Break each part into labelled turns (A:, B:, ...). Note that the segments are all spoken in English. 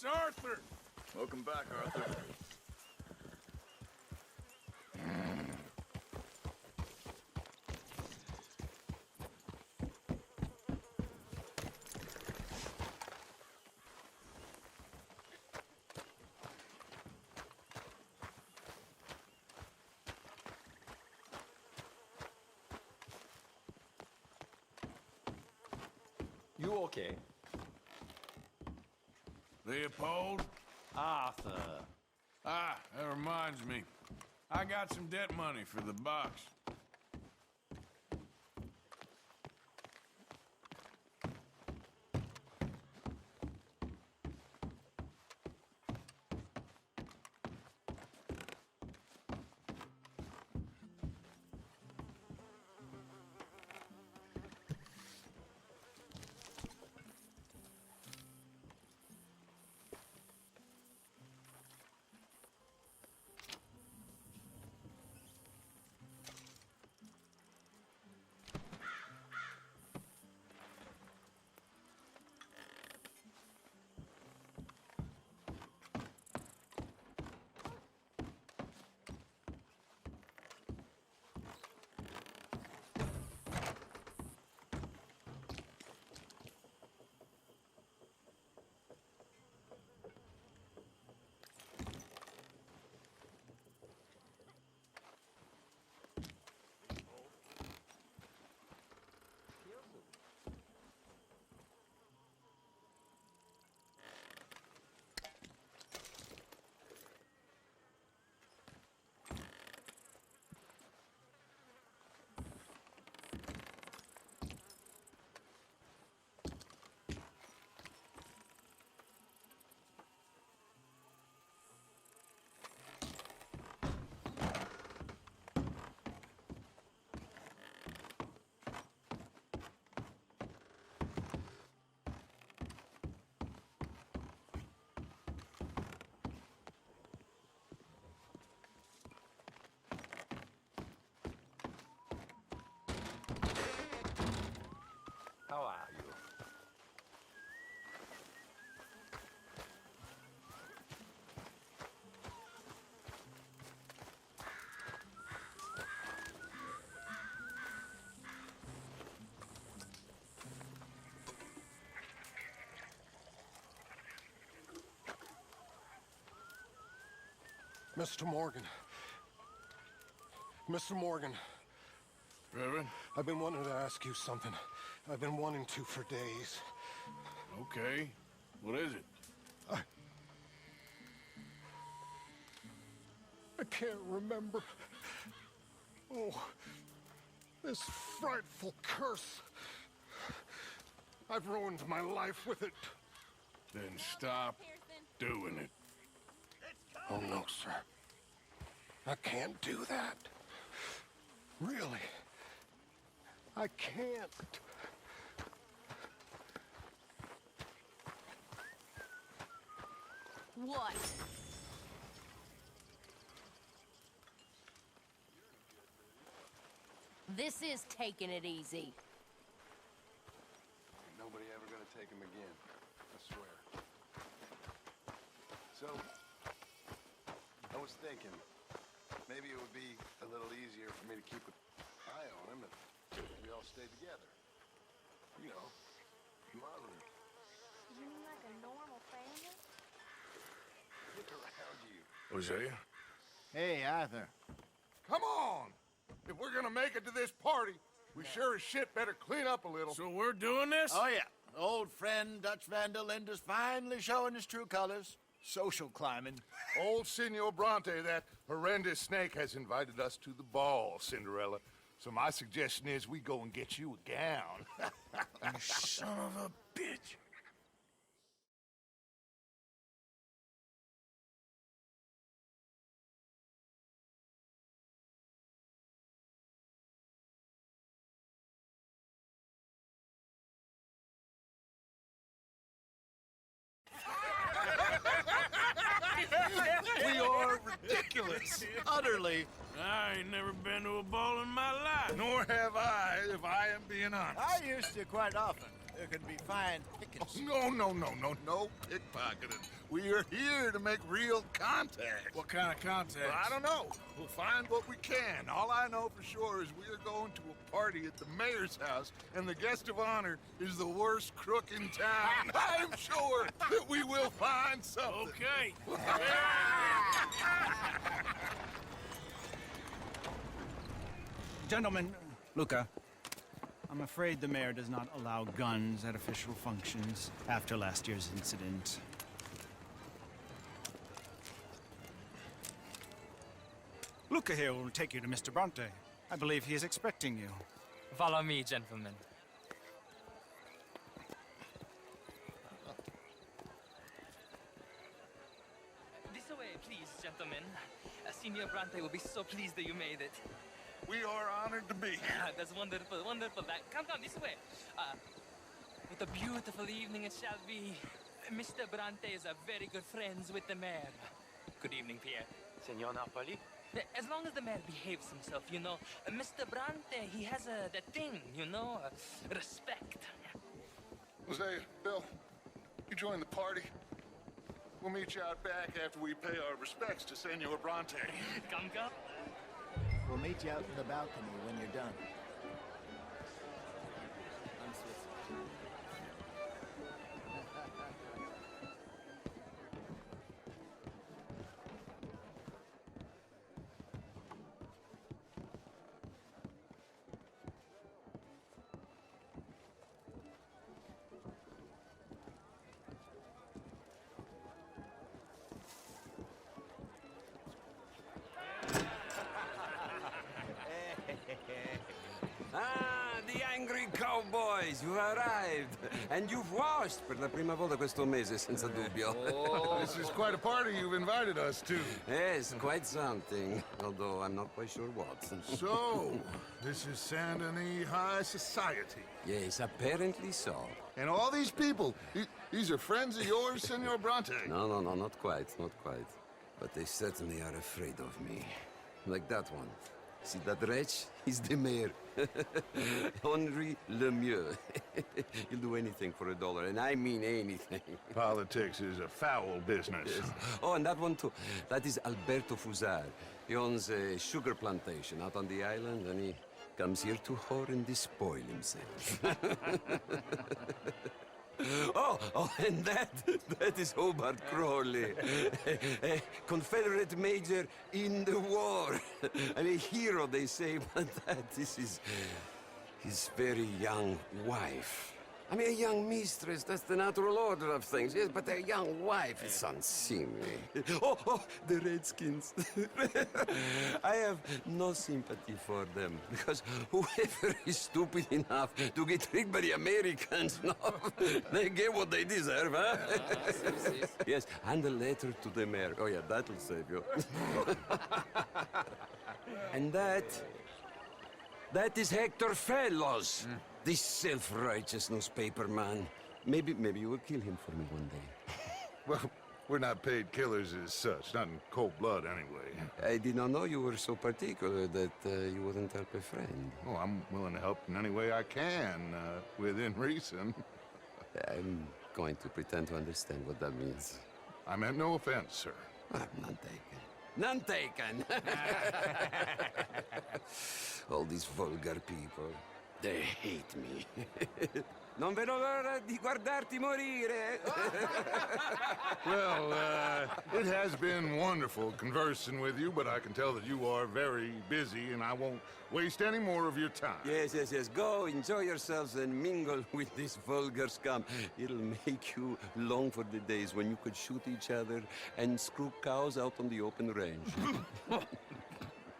A: It's Arthur!
B: Welcome back, Arthur.
C: You okay?
A: Leopold?
C: Arthur.
A: Ah, that reminds me. I got some debt money for the box.
C: How are you?
D: Mr. Morgan. Mr. Morgan,
A: Reverend?
D: I've been wanting to ask you something. I've been wanting to for days.
A: Okay. What is it?
D: I can't remember. Oh, this frightful curse. I've ruined my life with it.
A: Then stop doing it.
D: Oh, no, sir. I can't do that. Really. I can't.
E: What? This is taking it easy.
F: Ain't nobody ever gonna take him again. I swear. So, I was thinking, maybe it would be a little easier for me to keep an eye on him if we all stayed together. You know, modeling.
G: You mean like a normal family?
F: Look around you.
A: Hosea?
H: Hey, Arthur.
D: Come on! If we're gonna make it to this party, we sure as shit better clean up a little.
A: So we're doing this?
H: Oh, yeah. Old friend Dutch Van der Linde's finally showing his true colors. Social climbing.
D: Old Senor Bronte, that horrendous snake, has invited us to the ball, Cinderella. So my suggestion is we go and get you a gown.
A: You son of a bitch.
H: We are ridiculous. Utterly.
A: I ain't never been to a ball in my life.
D: Nor have I, if I am being honest.
H: I used to quite often. there could be fine pickings.
D: No pickpocketing. We are here to make real contact.
A: What kind of contact?
D: Well, I don't know. We'll find what we can. All I know for sure is we are going to a party at the mayor's house, and the guest of honor is the worst crook in town. I'm sure that we will find something.
A: Okay.
I: Gentlemen, Luca, I'm afraid the mayor does not allow guns at official functions after last year's incident. Luca here will take you to Mr. Bronte. I believe he is expecting you.
J: Follow me, gentlemen. This way, please, gentlemen. Senior Bronte will be so pleased that you made it.
D: We are honored to be here.
J: That's wonderful, wonderful. Come this way. What a beautiful evening it shall be. Mr. Bronte is a very good friends with the mayor. Good evening, Pierre.
C: Senor Napoli?
J: As long as the mayor behaves himself, you know. Mr. Bronte, he has that thing, you know, respect.
F: Hosea, Bill, you join the party. We'll meet you out back after we pay our respects to Senor Bronte.
J: Come.
H: We'll meet you out in the balcony when you're done.
K: Ah, the angry cowboys, you arrived. And you've washed per la prima volta questo mese, senza dubbio.
D: This is quite a party you've invited us to.
K: Yes, quite something. Although I'm not quite sure what.
D: So, this is Saint Denis High Society.
K: Yes, apparently so.
D: And all these people, these are friends of yours, Senor Bronte?
K: No, not quite, not quite. But they certainly are afraid of me. Like that one. See that wretch? He's the mayor. Henri Lemieux. He'll do anything for $1, and I mean anything.
D: Politics is a foul business.
K: Yes. Oh, and that one too. That is Alberto Fusar. He owns a sugar plantation out on the island, and he comes here to whore and despoil himself. Oh, and that is Hobart Crawley, a Confederate major in the war. And a hero, they say, but that is his very young wife. I mean, a young mistress, that's the natural order of things, yes, but a young wife is unseemly. Oh, the Redskins. I have no sympathy for them, because whoever is stupid enough to get tricked by the Americans, no, they get what they deserve, huh? Yes, and a letter to the mayor. Oh, yeah, that'll save you. And that is Hector Fellows. This self-righteous newspaper man. Maybe you will kill him for me one day.
D: Well, we're not paid killers as such, not in cold blood anyway.
K: I did not know you were so particular that you wouldn't help a friend.
D: Oh, I'm willing to help in any way I can, within reason.
K: I'm going to pretend to understand what that means.
D: I meant no offense, sir.
K: None taken. None taken! All these vulgar people. They hate me. Non vedo l'ora di guardarti morire.
D: Well, it has been wonderful conversing with you, but I can tell that you are very busy, and I won't waste any more of your time.
K: Yes. Go, enjoy yourselves, and mingle with this vulgar scum. It'll make you long for the days when you could shoot each other and screw cows out on the open range.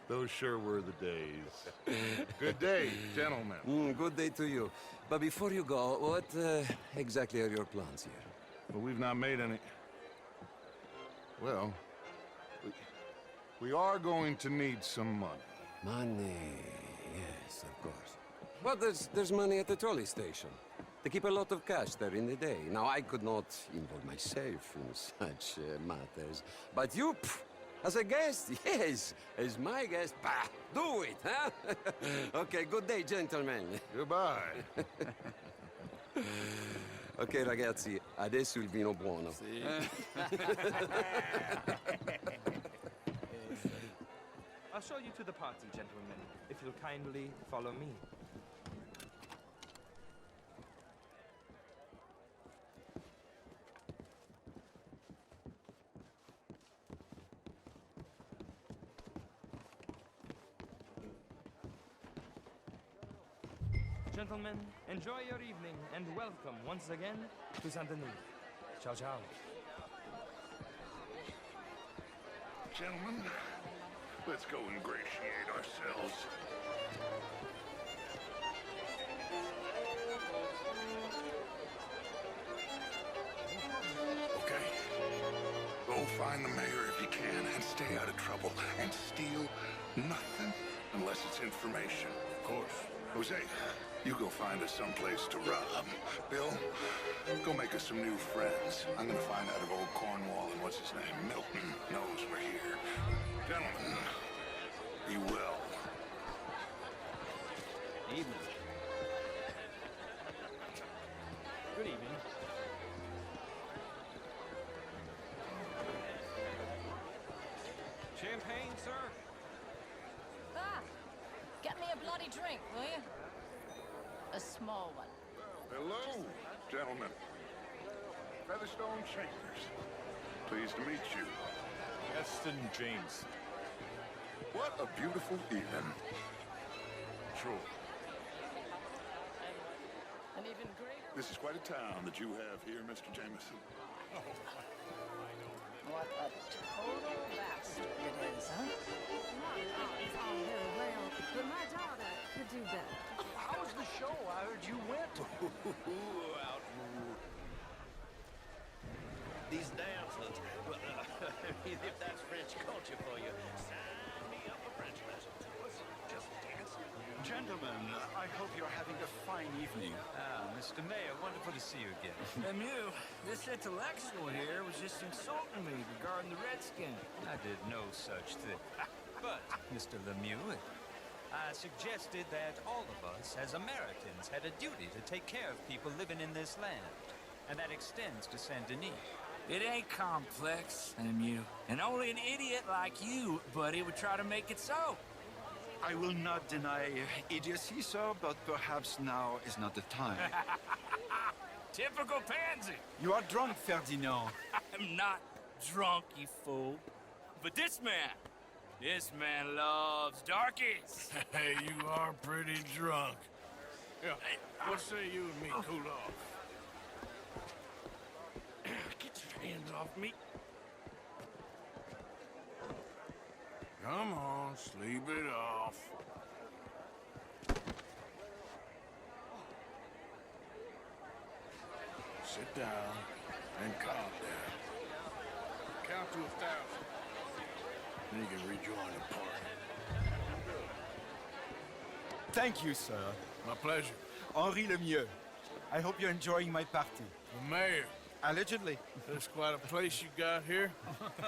D: Those sure were the days. Good day, gentlemen.
K: Good day to you. But before you go, what exactly are your plans here?
D: Well, we've not made any... Well, we are going to need some money.
K: Money, yes, of course. But there's money at the trolley station. They keep a lot of cash there in the day. Now, I could not involve myself in such matters. But you... As a guest, yes. As my guest, bah, do it, huh? Okay, good day, gentlemen.
D: Goodbye.
K: Ok, ragazzi, adesso il vino buono.
C: I'll show you to the party, gentlemen, if you'll kindly follow me. Gentlemen, enjoy your evening and welcome once again to Saint Denis. Ciao, ciao.
D: Gentlemen, let's go ingratiate ourselves. Okay. Go find the mayor if you can and stay out of trouble. And steal nothing unless it's information.
A: Of course.
D: Jose, you go find us someplace to rob. Bill, go make us some new friends. I'm gonna find out if old Cornwall and what's his name, Milton, knows we're here. Gentlemen, be well.
C: Evening. Good evening. Champagne, sir?
E: Ah, get me a bloody drink, will you? A small one.
D: Hello, gentlemen. Featherstone Chambers. Pleased to meet you.
A: Aston James.
D: What a beautiful evening.
A: Sure.
E: An even greater...
D: This is quite a town that you have here, Mr. Jameson.
E: What a total bastard it is, huh?
G: It's all very well, but my daughter could do better.
H: How was the show? I heard you went.
L: These dancers, well, if that's French culture for you, sign me up for French lessons. Just dancing.
M: Gentlemen, I hope you're having a fine evening.
I: Ah, Mr. Mayor, wonderful to see you again.
J: Lemieux, this intellectual here was just insulting me regarding the Redskin.
I: I did no such thing. But, Mr. Lemieux, I suggested that all of us, as Americans, had a duty to take care of people living in this land. And that extends to Saint Denis.
J: It ain't complex, Lemieux. And only an idiot like you, buddy, would try to make it so.
M: I will not deny idiocy, sir, but perhaps now is not the time.
J: Typical pansy.
M: You are drunk, Ferdinand.
J: I'm not drunk, you fool. But this man loves darkies.
A: Hey, you are pretty drunk. Yeah, what say you and me cool off?
J: Get your hands off me.
A: Come on, sleep it off. Sit down and calm down. Count to 1,000. Then you can rejoin the party.
M: Thank you, sir.
A: My pleasure.
M: Henri Lemieux. I hope you're enjoying my party.
A: The mayor.
M: Allegedly.
A: There's quite a place you got here.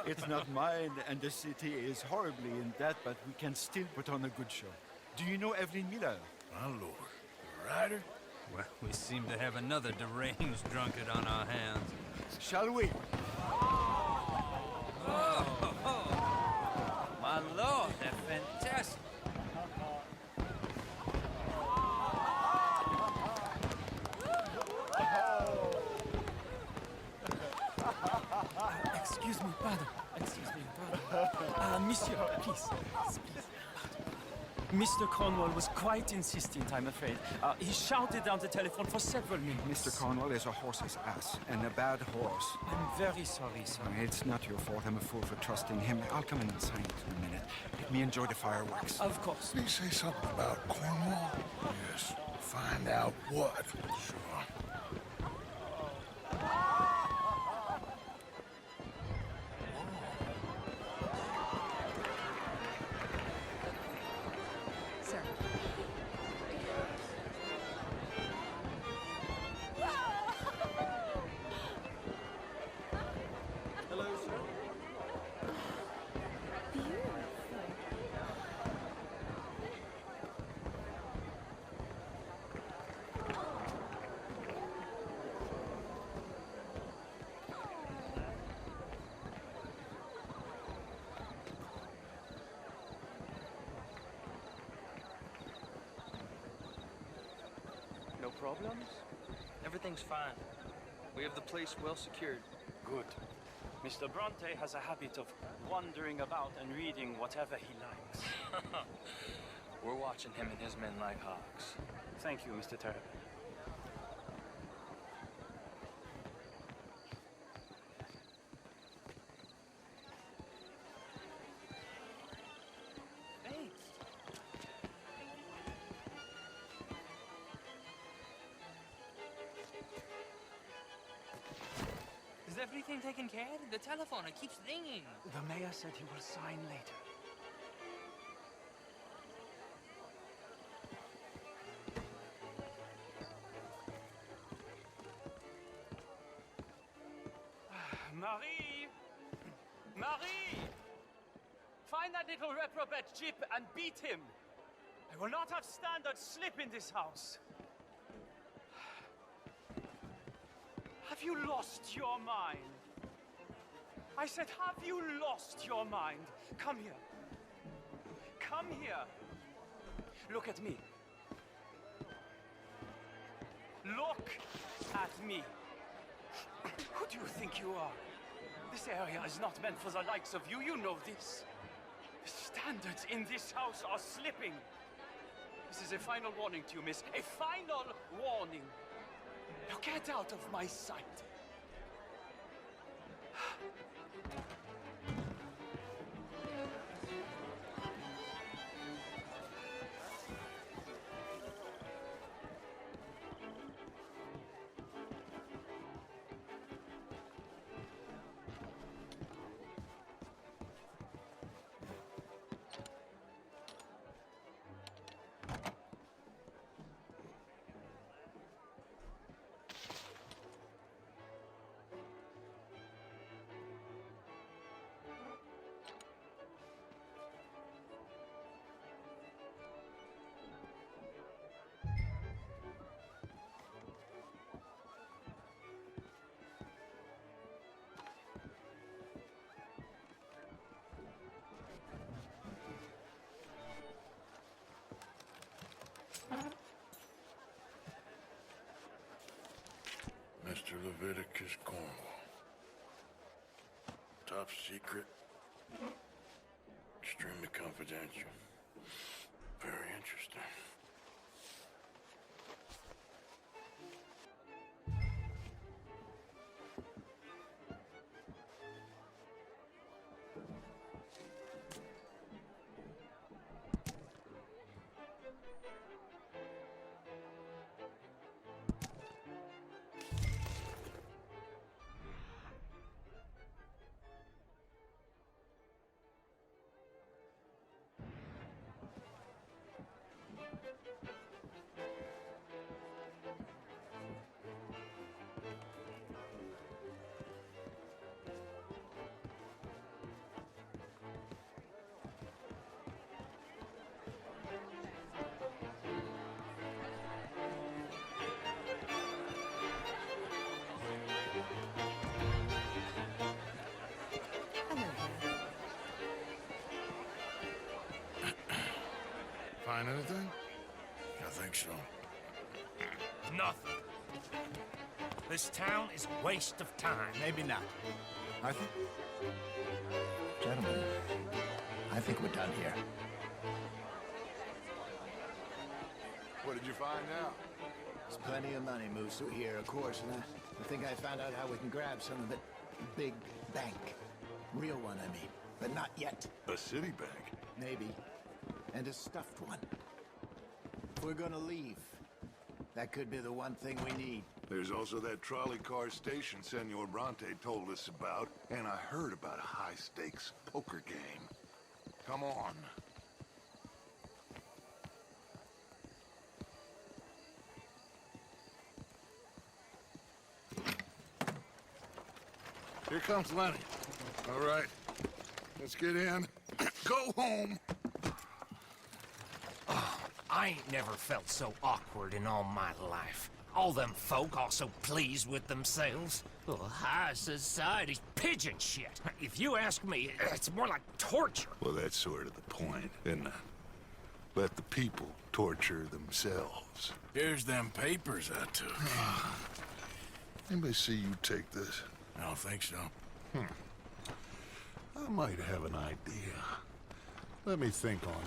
M: It's not mine, and the city is horribly in debt, but we can still put on a good show. Do you know Evelyn Miller?
A: My lord. The writer?
I: Well, we seem to have another deranged drunkard on our hands.
M: Shall we?
I: My lord, they're fantastic.
J: Excuse me, pardon. Excuse me, pardon. Monsieur, please. Mr. Cornwall was quite insistent, I'm afraid. He shouted down the telephone for several minutes.
M: Mr. Cornwall is a horse's ass, and a bad horse.
J: I'm very sorry, sir.
M: It's not your fault. I'm a fool for trusting him. I'll come inside in a minute. Let me enjoy the fireworks.
J: Of course.
D: Did he say something about Cornwall?
A: Yes.
D: Find out what.
A: Sure.
E: Sir.
C: Hello, sir. problems? Everything's fine. We have the place well secured.
L: Good. Mr. Bronte has a habit of wandering about and reading whatever he likes.
C: We're watching him and his men like hawks.
L: Thank you, Mr. Terrapin.
C: Hey! Is everything taken care of? The telephone, it keeps ringing.
L: The mayor said he will sign later. Marie! Marie! Find that little reprobate Jip and beat him! I will not have standards slip in this house! Have you lost your mind? I said, have you lost your mind? Come here. Come here. Look at me. Look at me. Who do you think you are? This area is not meant for the likes of you. You know this. The standards in this house are slipping. This is a final warning to you, miss. A final warning. Now get out of my sight.
A: Mr. Leviticus Cornwall. Top secret. Extremely confidential. Very interesting. Find anything? I think so.
N: Nothing. This town is a waste of time.
H: Maybe not. I think... Gentlemen, I think we're done here.
F: What did you find out?
H: There's plenty of money moves through here, of course, and I think I found out how we can grab some of it. Big bank. Real one, I mean. But not yet.
A: A city bank?
H: Maybe. And a stuffed one. If we're gonna leave, that could be the one thing we need.
A: There's also that trolley car station Senor Bronte told us about, and I heard about a high-stakes poker game. Come on. Here comes Lenny. All right, let's get in. Go home.
N: I ain't never felt so awkward in all my life. All them folk all so pleased with themselves. Oh, high society's pigeon shit. If you ask me, it's more like torture.
A: Well, that's sort of the point, isn't it? Let the people
D: torture themselves.
A: Here's them papers I took.
D: Anybody see you take this?
A: I don't think so.
D: I might have an idea. Let me think on it.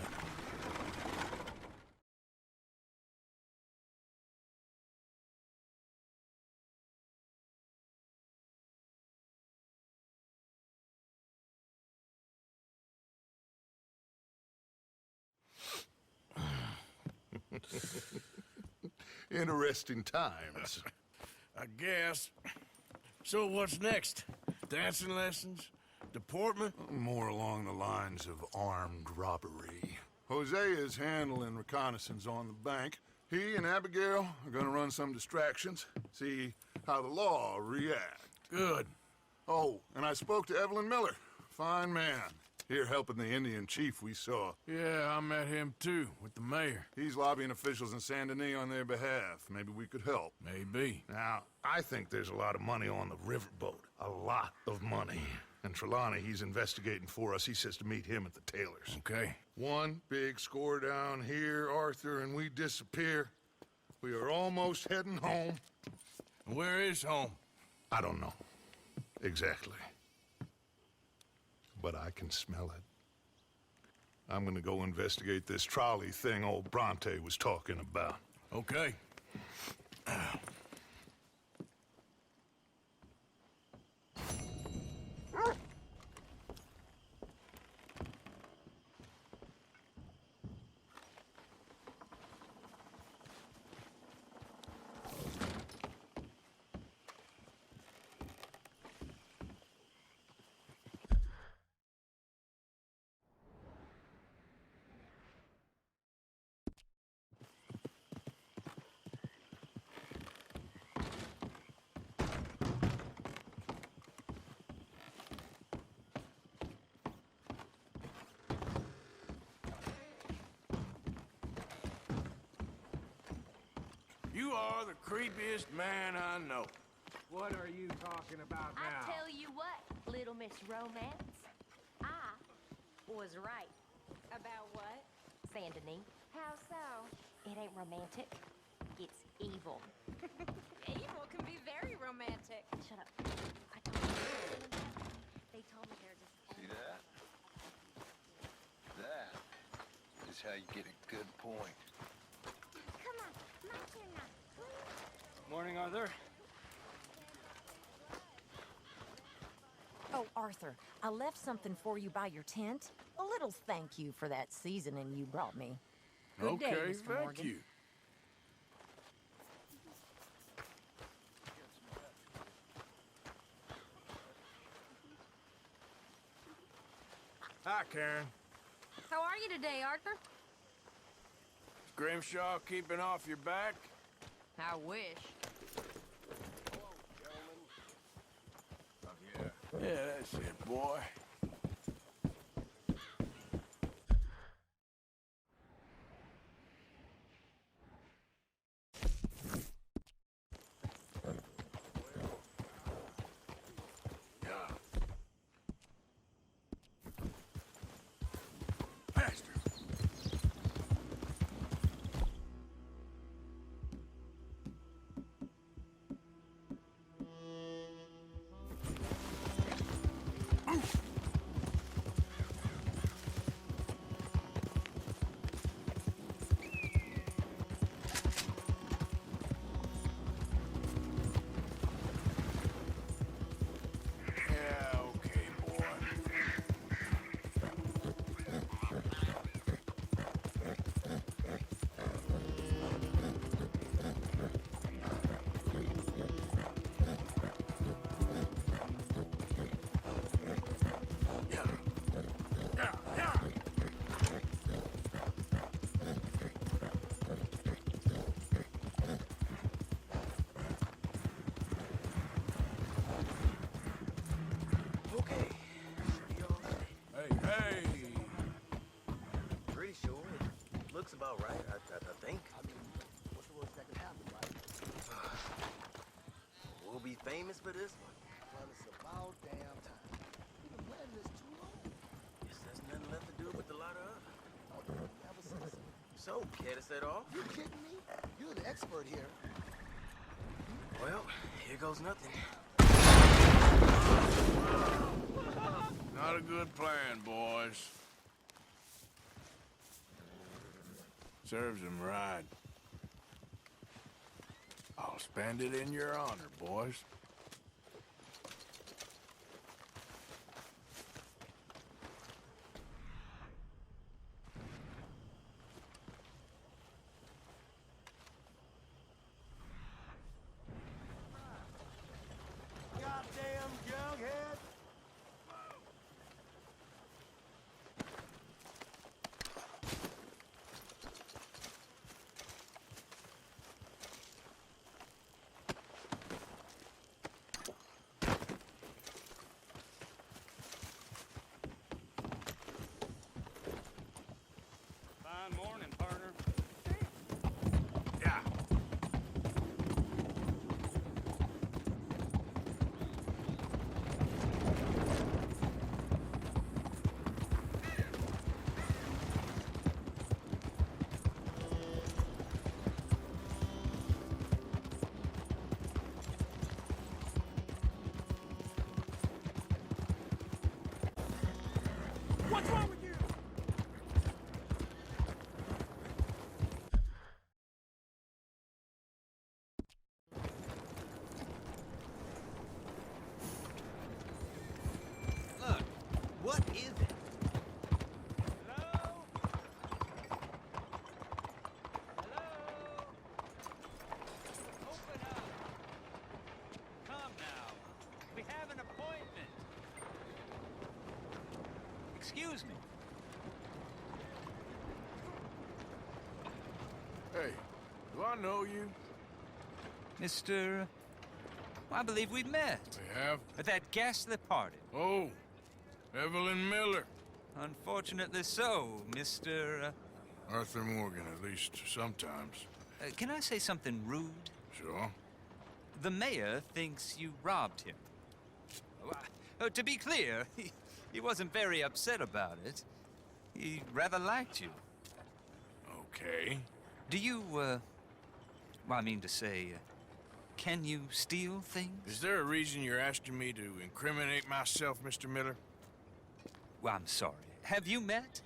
D: Interesting times.
A: I guess. So what's next? Dancing lessons? Deportment?
D: More along the lines of armed robbery. Hosea is handling reconnaissance on the bank. He and Abigail are gonna run some distractions, see how the law react.
A: Good.
D: Oh, and I spoke to Evelyn Miller. Fine man. Here helping the Indian chief we saw.
A: Yeah, I met him too, with the mayor.
D: He's lobbying officials in Saint Denis on their behalf. Maybe we could help.
A: Maybe.
D: Now, I think there's a lot of money on the riverboat. A lot of money. And Trelawney, he's investigating for us. He says to meet him at the Taylor's.
A: Okay.
D: One big score down here, Arthur, and we disappear. We are almost heading home.
A: Where is home?
D: I don't know. Exactly. But I can smell it. I'm gonna go investigate this trolley thing old Bronte was talking about.
A: Okay. You are the creepiest man I know.
O: What are you talking about now?
P: I tell you what, Little Miss Romance, I was right.
G: About what?
P: Saint Denis.
G: How so?
P: It ain't romantic. It's evil.
G: Evil can be very romantic.
P: Shut up. I told you. They told me they're just...
F: See that? That is how you get a good point.
G: Come on, my turn now.
J: Morning, Arthur.
E: Oh, Arthur, I left something for you by your tent. A little thank you for that seasoning you brought me. Good day,
A: Okay,
E: Mr.
A: thank
E: Morgan.
A: you. Hi, Karen.
G: How are you today, Arthur?
A: Is Grimshaw keeping off your back?
G: I wish.
A: Yeah, that's it, boy.
Q: Looks about right, I think.
H: I mean, what's the worst that could happen, right?
Q: We'll be famous for this one.
H: Well, it's about damn time. We've been planning this too long.
Q: Guess there's nothing left to do but to light her up.
H: Oh, you never say so.
Q: So, care to set off?
H: You kidding me? You're the expert here.
Q: Well, here goes nothing.
A: Not a good plan, boys. Serves him right. I'll spend it in your honor, boys.
F: Goddamn jughead!
C: Fine morning, partner.
A: Yeah.
L: What's wrong with you?
Q: Look, what is it?
C: Hello? Hello? Open up. Come now. We have an appointment. Excuse me.
A: Hey, do I know you?
I: Mr. I believe we met.
A: We have?
I: At that ghastly party.
A: Oh, Evelyn Miller.
I: Unfortunately so, Mr.
A: Arthur Morgan, at least sometimes.
I: Can I say something rude?
A: Sure.
I: The mayor thinks you robbed him. To be clear, he wasn't very upset about it. He rather liked you.
A: Okay.
I: Do you, well, I mean to say, can you steal things?
A: Is there a reason you're asking me to incriminate myself, Mr. Miller?
I: Well, I'm sorry. Have you met?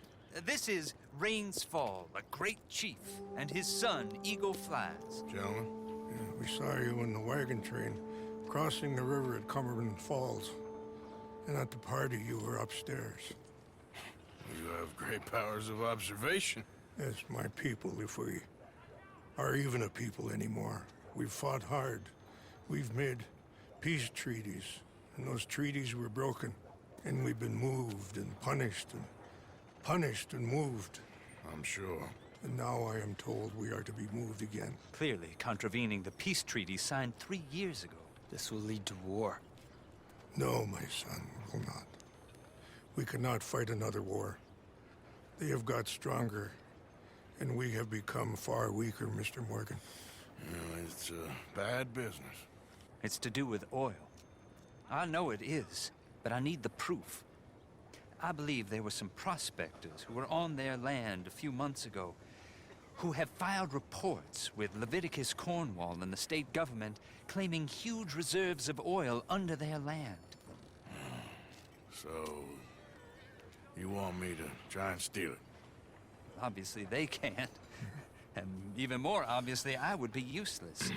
I: This is Rains Fall, a great chief, and his son, Eagle Flies.
A: Gentlemen?
R: Yeah, we saw you in the wagon train crossing the river at Cumberland Falls. And at the party, you were upstairs.
A: You have great powers of observation.
R: Yes, my people, if we are even a people anymore. We've fought hard. We've made peace treaties, and those treaties were broken. And we've been moved and punished and moved.
A: I'm sure.
R: And now I am told we are to be moved again.
I: Clearly contravening the peace treaty signed 3 years ago.
Q: This will lead to war.
R: No, my son, it will not. We cannot fight another war. They have got stronger, and we have become far weaker, Mr. Morgan.
A: It's bad business.
I: It's to do with oil. I know it is, but I need the proof. I believe there were some prospectors who were on their land a few months ago who have filed reports with Leviticus Cornwall and the state government claiming huge reserves of oil under their land.
A: So, you want me to try and steal it?
I: Obviously they can't. And even more obviously, I would be useless.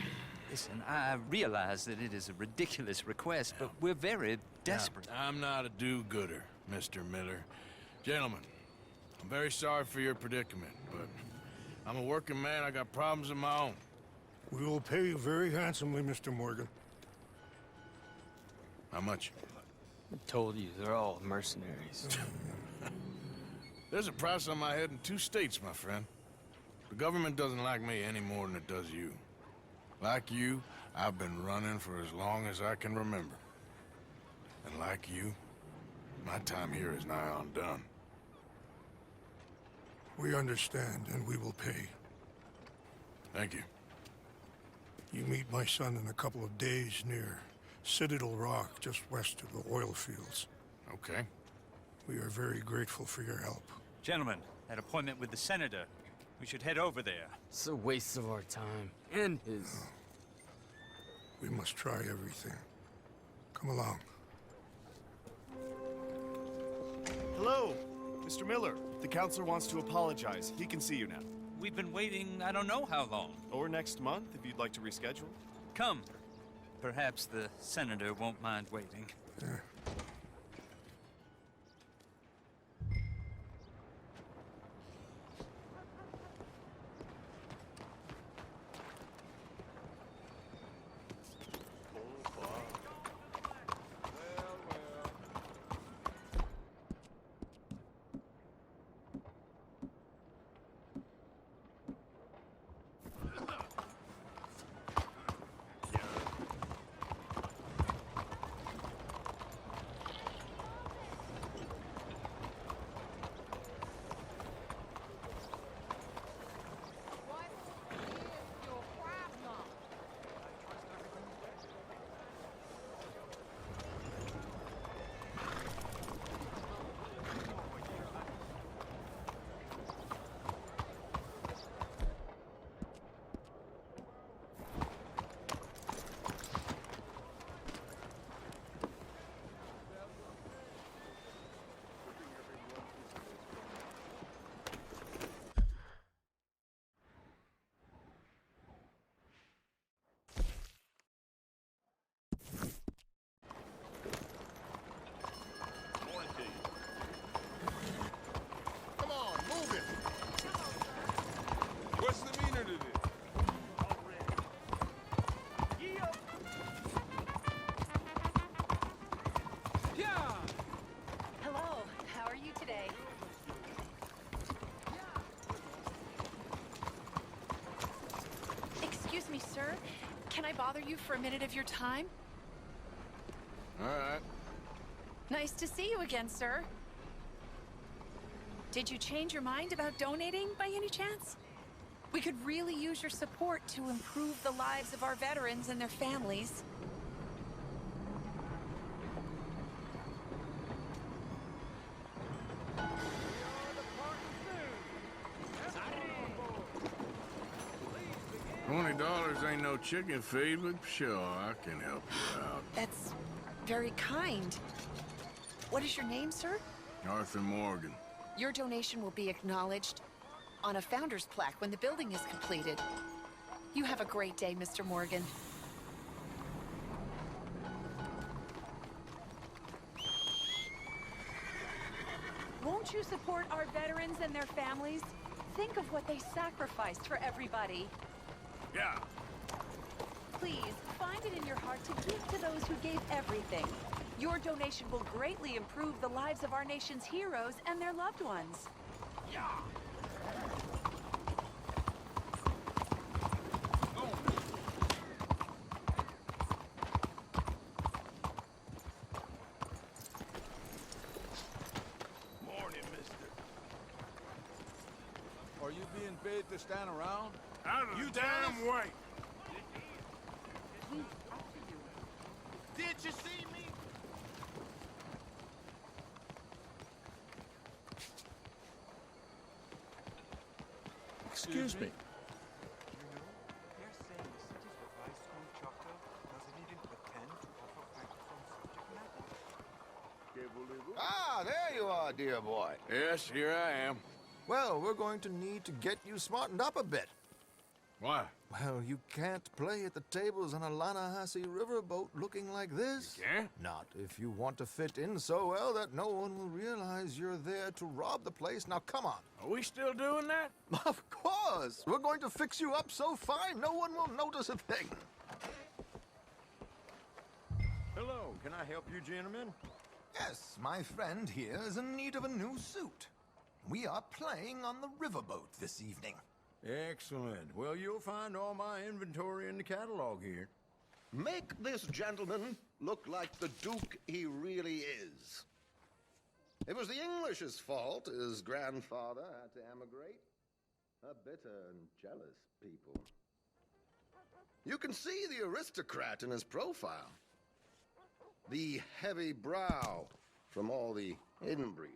I: Listen, I realize that it is a ridiculous request, but we're very desperate.
A: Now, I'm not a do-gooder, Mr. Miller. Gentlemen, I'm very sorry for your predicament, but I'm a working man. I got problems of my own.
R: We will pay you very handsomely, Mr. Morgan.
A: How much?
Q: I told you, they're all mercenaries.
A: There's a price on my head in 2 states, my friend. The government doesn't like me any more than it does you. Like you, I've been running for as long as I can remember. And like you, my time here is nigh on done.
R: We understand, and we will pay.
A: Thank you.
R: You meet my son in a couple of days near Citadel Rock, just west of the oil fields.
A: Okay.
R: We are very grateful for your help.
I: Gentlemen, that appointment with the senator, We should head over there.
Q: It's a waste of our time. And his.
R: We must try everything. Come along.
S: Hello, Mr. Miller. The counselor wants to apologize. He can see you now.
I: We've been waiting I don't know how long.
S: Or next month, if you'd like to reschedule.
I: Come. Perhaps the senator won't mind waiting.
R: Yeah.
D: Come on, move it. What's the meaning of this?
E: Hello, how are you today? Excuse me, sir. Can I bother you for a minute of your time?
A: All right.
E: Nice to see you again, sir. Did you change your mind about donating by any chance? We could really use your support to improve the lives of our veterans and their families.
A: $20 ain't no chicken feed, but sure, I can help you out.
E: That's very kind. What is your name, sir?
A: Arthur Morgan.
E: Your donation will be acknowledged on a founder's plaque when the building is completed. You have a great day, Mr. Morgan. Won't you support our veterans and their families? Think of what they sacrificed for everybody.
A: Yeah.
E: Please, find it in your heart to give to those who gave everything. Your donation will greatly improve the lives of our nation's heroes and their loved ones.
A: Yeah.
D: Morning, mister. Are you being paid to stand around?
A: Out of the damn way.
D: Did you see me?
R: Excuse me.
F: Ah, there you are, dear boy.
A: Yes, here I am.
F: Well, we're going to need to get you smartened up a bit.
A: Why?
F: Well, you can't play at the tables on a Lannahechee riverboat looking like this.
A: You can't?
F: Not if you want to fit in so well that no one will realize you're there to rob the place. Now, come on.
A: Are we still doing that?
F: Of course. We're going to fix you up so fine, no one will notice a thing.
M: Hello, can I help you, gentlemen?
F: Yes, my friend here is in need of a new suit. We are playing on the riverboat this evening.
M: Excellent. Well, you'll find all my inventory in the catalog here.
T: Make this gentleman look like the Duke he really is. It was the English's fault his grandfather had to emigrate. A bitter and jealous people. You can see the aristocrat in his profile. The heavy brow from all the inbreeding.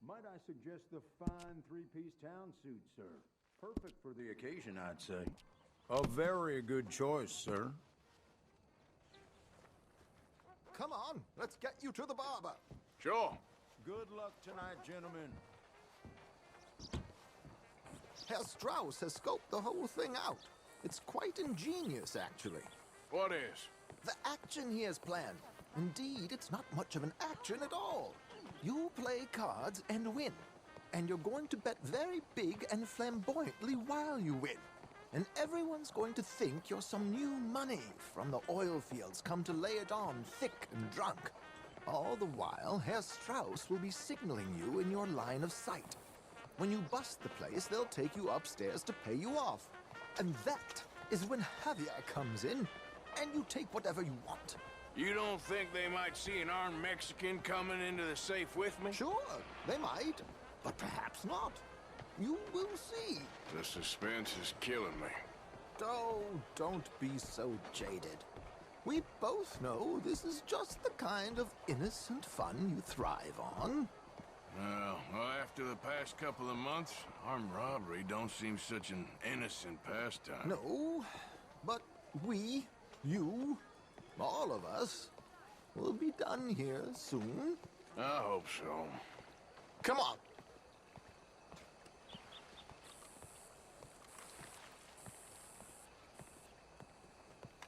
M: Might I suggest the fine three-piece town suit, sir?
U: Perfect for the occasion, I'd say. A very good choice, sir.
V: Come on, let's get you to the barber.
A: Sure.
U: Good luck tonight, gentlemen.
V: Herr Strauss has scoped the whole thing out. It's quite ingenious, actually.
A: What is?
V: The action he has planned. Indeed, it's not much of an action at all. You play cards and win. And you're going to bet very big and flamboyantly while you win. And everyone's going to think you're some new money from the oil fields come to lay it on thick and drunk. All the while, Herr Strauss will be signaling you in your line of sight. When you bust the place, they'll take you upstairs to pay you off. And that is when Javier comes in, and you take whatever you want.
A: You don't think they might see an armed Mexican coming into the safe with me?
V: Sure, they might, but perhaps not. You will see.
A: The suspense is killing me.
V: Oh, don't be so jaded. We both know this is just the kind of innocent fun you thrive on.
A: Well, after the past couple of months, armed robbery don't seem such an innocent pastime.
V: No, but we, you, all of us, will be done here soon.
A: I hope so.
V: Come on.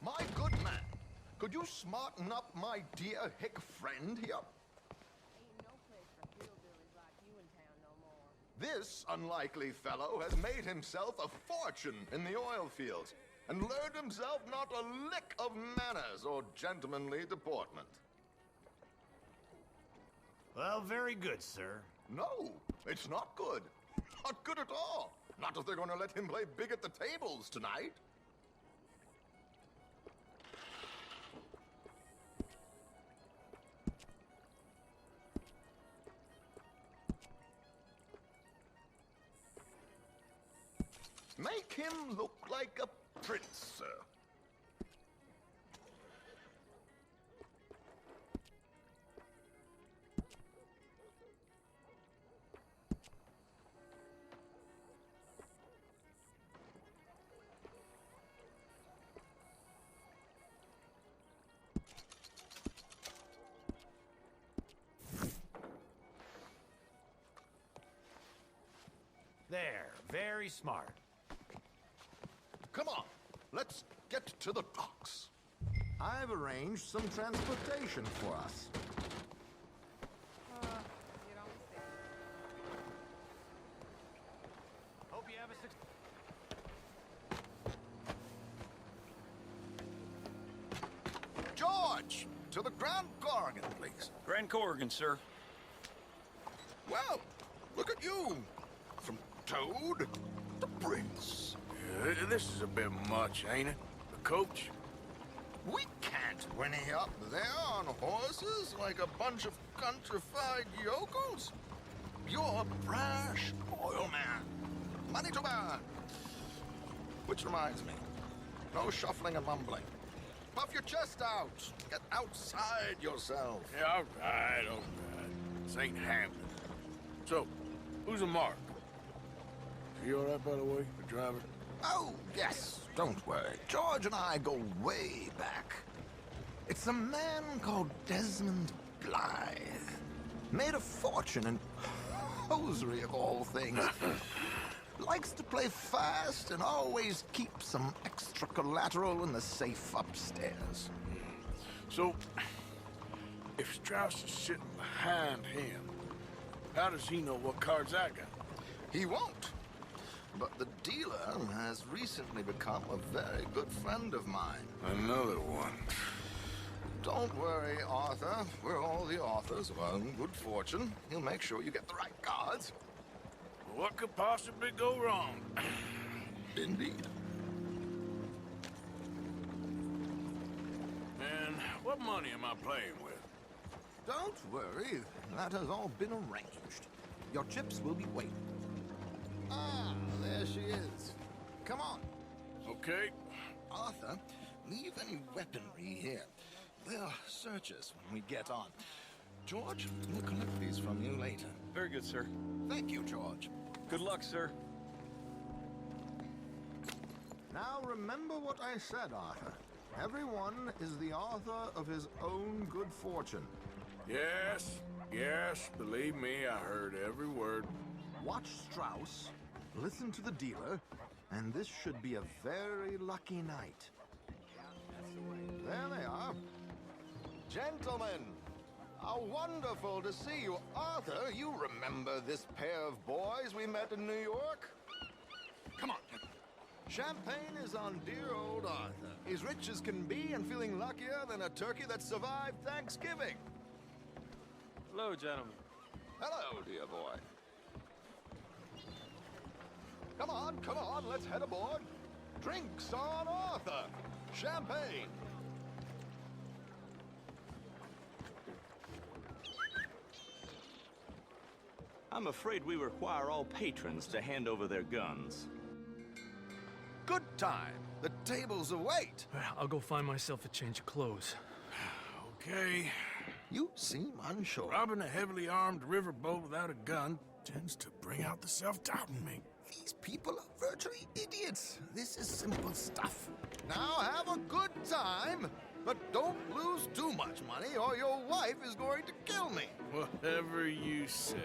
V: My good man, could you smarten up my dear hick friend here? This unlikely fellow has made himself a fortune in the oil fields and learned himself not a lick of manners or gentlemanly deportment.
O: Well, very good, sir.
V: No, it's not good. Not good at all. Not if they're going to let him play big at the tables tonight. Make him look like a prince, sir.
O: There, very smart.
V: Come on, let's get to the docks. I've arranged some transportation for us.
O: Hope you have a
V: George, to the Grand Corrigan, please.
L: Grand Corrigan, sir.
V: Well, look at you. From Toad to Prince.
A: This is a bit much, ain't it? The coach?
V: We can't whinny up there on horses like a bunch of countrified yokels. You're a brash oil man. Money to burn. Which reminds me, no shuffling and mumbling. Puff your chest out. Get outside yourself.
A: Yeah, all right. This ain't happening. So, who's a mark? You all right, by the way, the driver?
V: Oh, yes. Don't worry. George and I go way back. It's a man called Desmond Blythe. Made a fortune in hosiery of all things. Likes to play fast and always keeps some extra collateral in the safe upstairs.
A: So, if Strauss is sitting behind him, how does he know what cards I got?
V: He won't. But the dealer has recently become a very good friend of mine.
A: Another one.
V: Don't worry, Arthur. We're all the authors of our own good fortune. He'll make sure you get the right cards.
A: What could possibly go wrong?
V: Indeed.
A: And what money am I playing with?
V: Don't worry. That has all been arranged. Your chips will be waiting. Ah, there she is. Come on.
A: Okay.
V: Arthur, leave any weaponry here. They'll search us when we get on. George, we'll collect these from you later.
L: Very good, sir.
V: Thank you, George.
L: Good luck, sir.
V: Now remember what I said, Arthur. Everyone is the author of his own good fortune.
A: Yes, yes, believe me, I heard every word.
V: Watch Strauss, listen to the dealer, and this should be a very lucky night. There they are. Gentlemen, how wonderful to see you. Arthur, you remember this pair of boys we met in New York? Come on. Champagne is on dear old Arthur. He's rich as can be and feeling luckier than a turkey that survived Thanksgiving.
B: Hello, gentlemen.
V: Hello, dear boy. Come on, let's head aboard. Drinks on Arthur. Champagne.
K: I'm afraid we require all patrons to hand over their guns.
V: Good time. The tables await.
Q: I'll go find myself a change of clothes.
A: Okay.
V: You seem unsure.
A: Robbing a heavily armed riverboat without a gun tends to bring out the self-doubt in me.
V: These people are virtually idiots. This is simple stuff. Now have a good time, but don't lose too much money or your wife is going to kill me.
A: Whatever you say.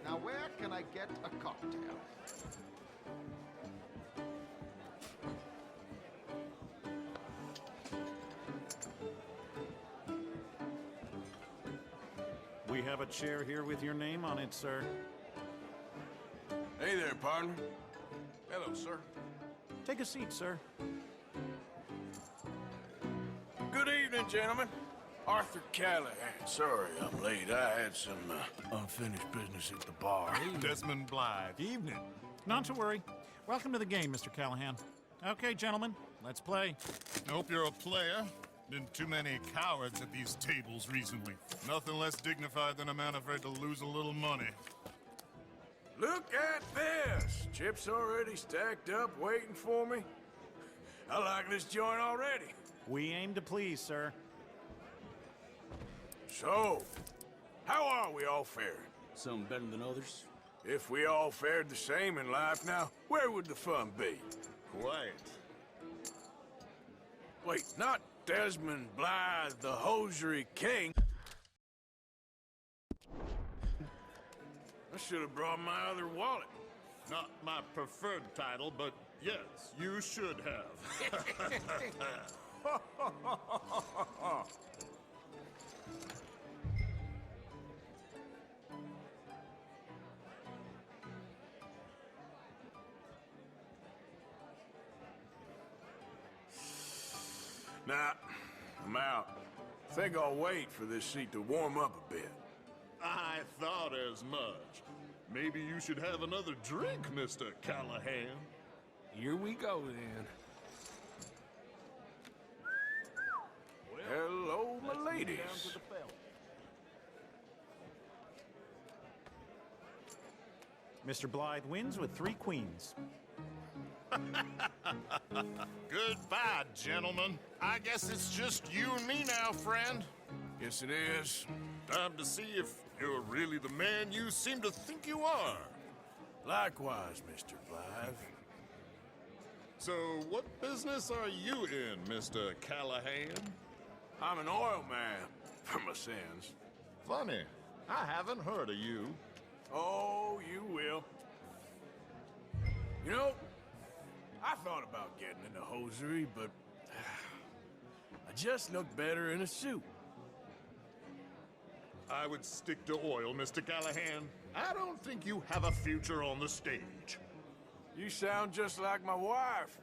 V: Now where can I get a cocktail?
O: We have a chair here with your name on it, sir.
A: Hey there, partner. Hello, sir.
O: Take a seat, sir.
A: Good evening, gentlemen. Arthur Callahan. Sorry I'm late. I had some unfinished business at the bar.
W: Desmond Blythe.
O: Evening. Not to worry. Welcome to the game, Mr. Callahan. Okay, gentlemen, let's play.
W: I hope you're a player. Been too many cowards at these tables recently. Nothing less dignified than a man afraid to lose a little money.
A: Look at this! Chips already stacked up, waiting for me. I like this joint already.
O: We aim to please, sir.
A: So, how are we all faring?
B: Some better than others.
A: If we all fared the same in life now, where would the fun be?
W: Quiet.
A: Wait, not Desmond Blythe, the hosiery king. I should have brought my other wallet.
W: Not my preferred title, but yes, you should have.
A: Nah, I'm out. Think I'll wait for this seat to warm up a bit.
W: I thought as much. Maybe you should have another drink, Mr. Callahan.
B: Here we go, then.
A: Hello, my ladies.
O: Mr. Blythe wins with 3 queens.
W: Goodbye, gentlemen. I guess it's just you and me now, friend.
A: Yes, it is.
W: Time to see if you're really the man you seem to think you are.
A: Likewise, Mr. Blythe.
W: So, what business are you in, Mr. Callahan?
A: I'm an oil man, for my sins.
W: Funny. I haven't heard of you.
A: Oh, you will. You know, I thought about getting into hosiery, but I just look better in a suit.
W: I would stick to oil, Mr. Callahan. I don't think you have a future on the stage.
A: You sound just like my wife.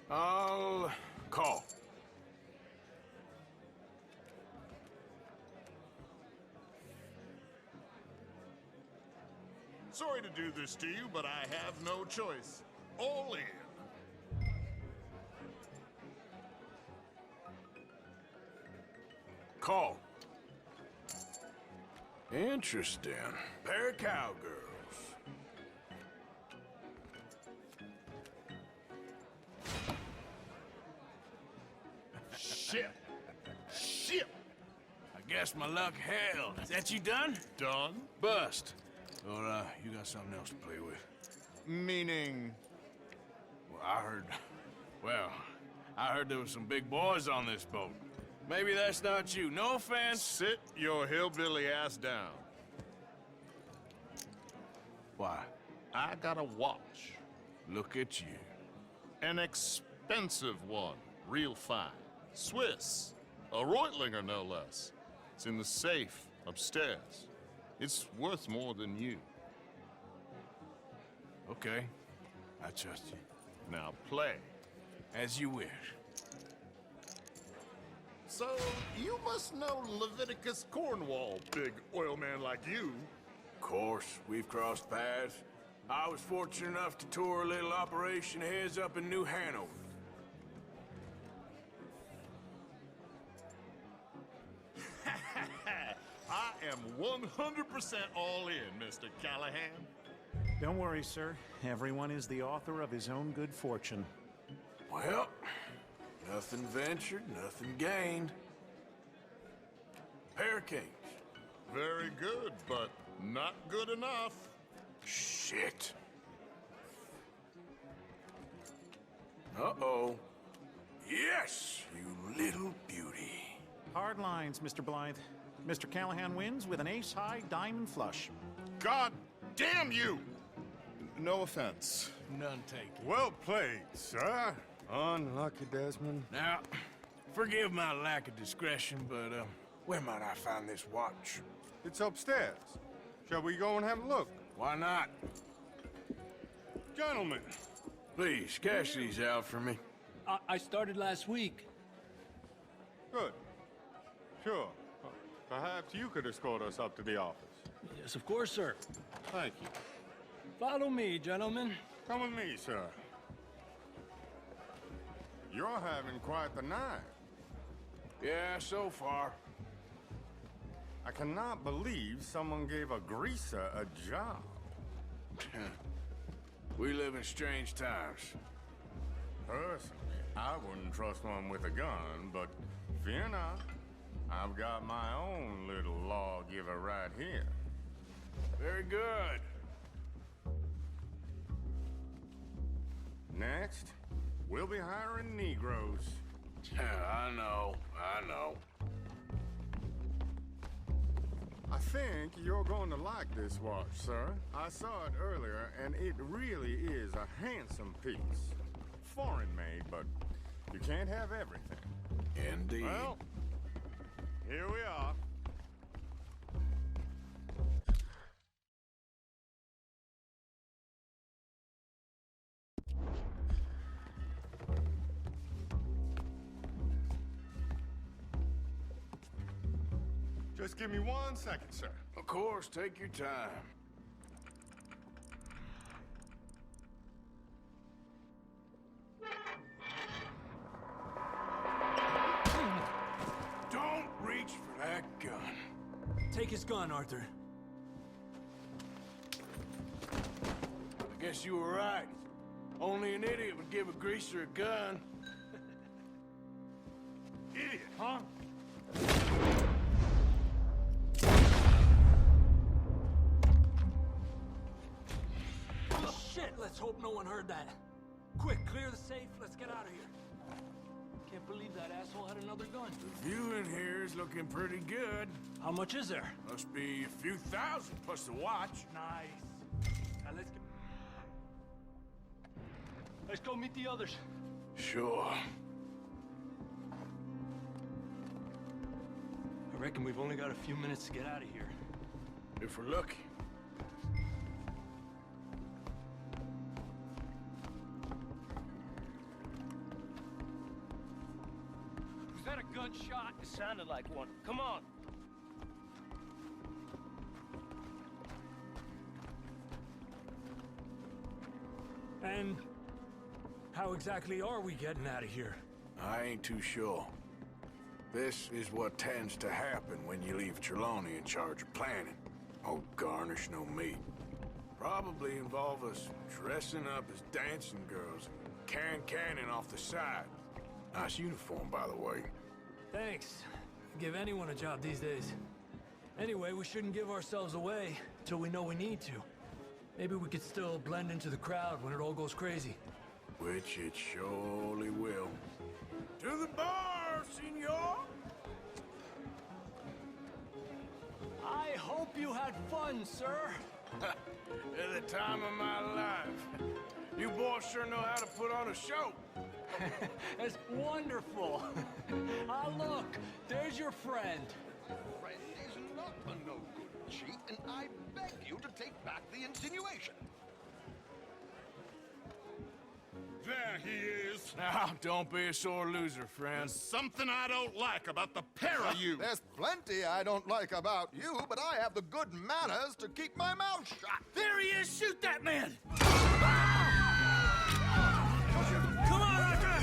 A: I'll call.
W: Sorry to do this to you, but I have no choice. All in.
A: Call. Interesting. Pair of cowgirls.
W: Shit. Shit.
A: I guess my luck held. That you done?
W: Done?
A: Bust. Or, you got something else to play with?
W: Meaning,
A: Well, I heard there was some big boys on this boat. Maybe that's not you. No offense.
W: Sit your hillbilly ass down.
A: Why?
W: I got a watch.
A: Look at you.
W: An expensive one. Real fine. Swiss. A Reutlinger, no less. It's in the safe upstairs. It's worth more than you.
A: Okay. I trust you.
W: Now play.
A: As you wish.
W: So, you must know Leviticus Cornwall, big oil man like you.
A: Of course, we've crossed paths. I was fortunate enough to tour a little operation of his up in New Hanover.
W: I am 100% all in, Mr. Callahan.
O: Don't worry, sir. Everyone is the author of his own good fortune.
A: Well, nothing ventured, nothing gained. Pair of kings.
W: Very good, but not good enough.
A: Shit. Uh-oh. Yes, you little beauty.
O: Hard lines, Mr. Blythe. Mr. Callahan wins with an ace-high diamond flush.
W: God damn you! No offense.
A: None taken.
W: Well played, sir. Unlucky, Desmond.
A: Now, forgive my lack of discretion, but, where might I find this watch?
W: It's upstairs. Shall we go and have a look?
A: Why not?
W: Gentlemen.
A: Please, cash these out for me.
Q: I started last week.
W: Good. Sure. Perhaps you could escort us up to the office.
Q: Yes, of course, sir.
W: Thank you.
Q: Follow me, gentlemen.
W: Come with me, sir. You're having quite the night.
A: Yeah, so far.
W: I cannot believe someone gave a greaser a job.
A: We live in strange times.
W: Personally, I wouldn't trust one with a gun, but fear not. I've got my own little lawgiver right here.
A: Very good.
W: Next, we'll be hiring Negroes.
A: I know.
W: I think you're going to like this watch, sir. I saw it earlier, and it really is a handsome piece. Foreign made, but you can't have everything.
A: Indeed.
W: Well, here we are. Just give me 1 second, sir.
A: Of course, take your time. Don't reach for that gun.
Q: Take his gun, Arthur.
A: I guess you were right. Only an idiot would give a greaser a gun.
W: Idiot, huh?
Q: Shit, let's hope no one heard that. Quick, clear the safe. Let's get out of here. Can't believe that asshole had another gun.
A: The view in here is looking pretty good.
Q: How much is there?
A: Must be a few thousand plus the watch.
Q: Nice. Now let's go meet the others.
A: Sure.
Q: I reckon we've only got a few minutes to get out of here.
A: If we're lucky.
L: Was that a gunshot? It sounded like one. Come on.
Q: And how exactly are we getting out of here?
A: I ain't too sure. This is what tends to happen when you leave Trelawney in charge of planning. Oh, garnish no meat. Probably involve us dressing up as dancing girls and canning off the side. Nice uniform, by the way.
Q: Thanks. Give anyone a job these days. Anyway, we shouldn't give ourselves away till we know we need to. Maybe we could still blend into the crowd when it all goes crazy.
A: Which it surely will. To the bar, senor!
Q: I hope you had fun, sir.
A: At the time of my life. You boys sure know how to put on a show.
Q: That's wonderful. Ah, look, there's your friend.
T: Friend is not a no-good cheat, and I beg you to take back the insinuation.
D: There he is.
A: Now, don't be a sore loser, friend.
D: There's something I don't like about the pair of you.
T: There's plenty I don't like about you, but I have the good manners to keep my mouth shut.
Q: There he is! Shoot that man! Come on, Arthur!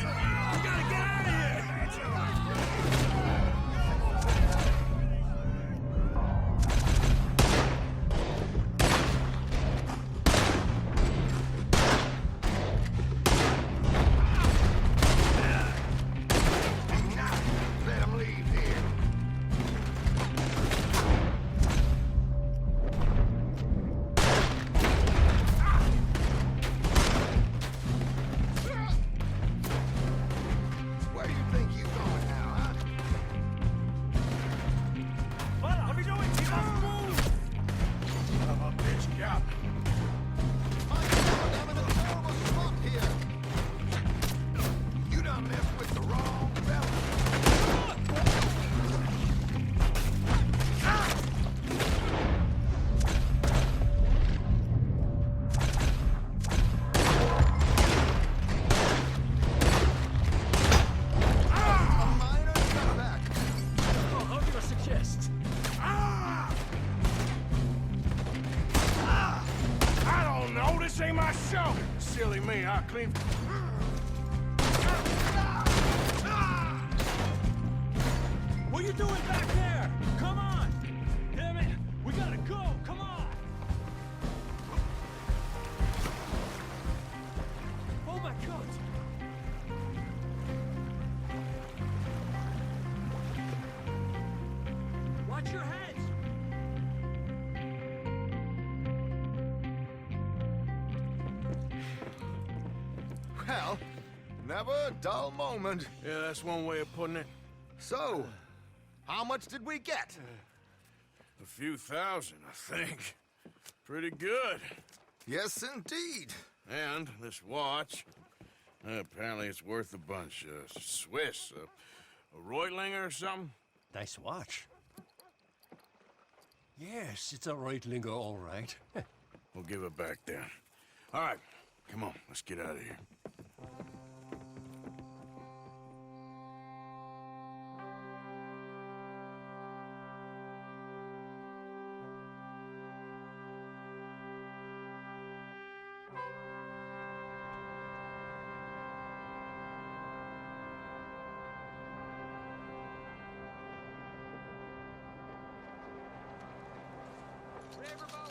Q: We gotta get out of here!
T: Let him leave here. Where do you think you're going now, huh?
Q: Well, what are we doing? Keep on the move!
A: Son of a bitch, Cap.
T: My God, I'm in a terrible spot here. You done messed with the wrong fella. A minor setback.
Q: Oh, how do you suggest?
A: I don't know. This ain't my show. Silly me. I clean.
Q: What are you doing back there? Come on! Damn it! We gotta go! Come on! Oh my God! Watch your heads!
T: Well, never a dull moment.
A: Yeah, that's one way of putting it.
T: So, how much did we get?
A: A few thousand, I think. Pretty good.
T: Yes, indeed.
A: And this watch, apparently it's worth a bunch. Swiss, a Reutlinger or something?
J: Nice watch. Yes, it's a Reutlinger, all right.
A: We'll give it back then. All right, come on, let's get out of here.
C: Everybody!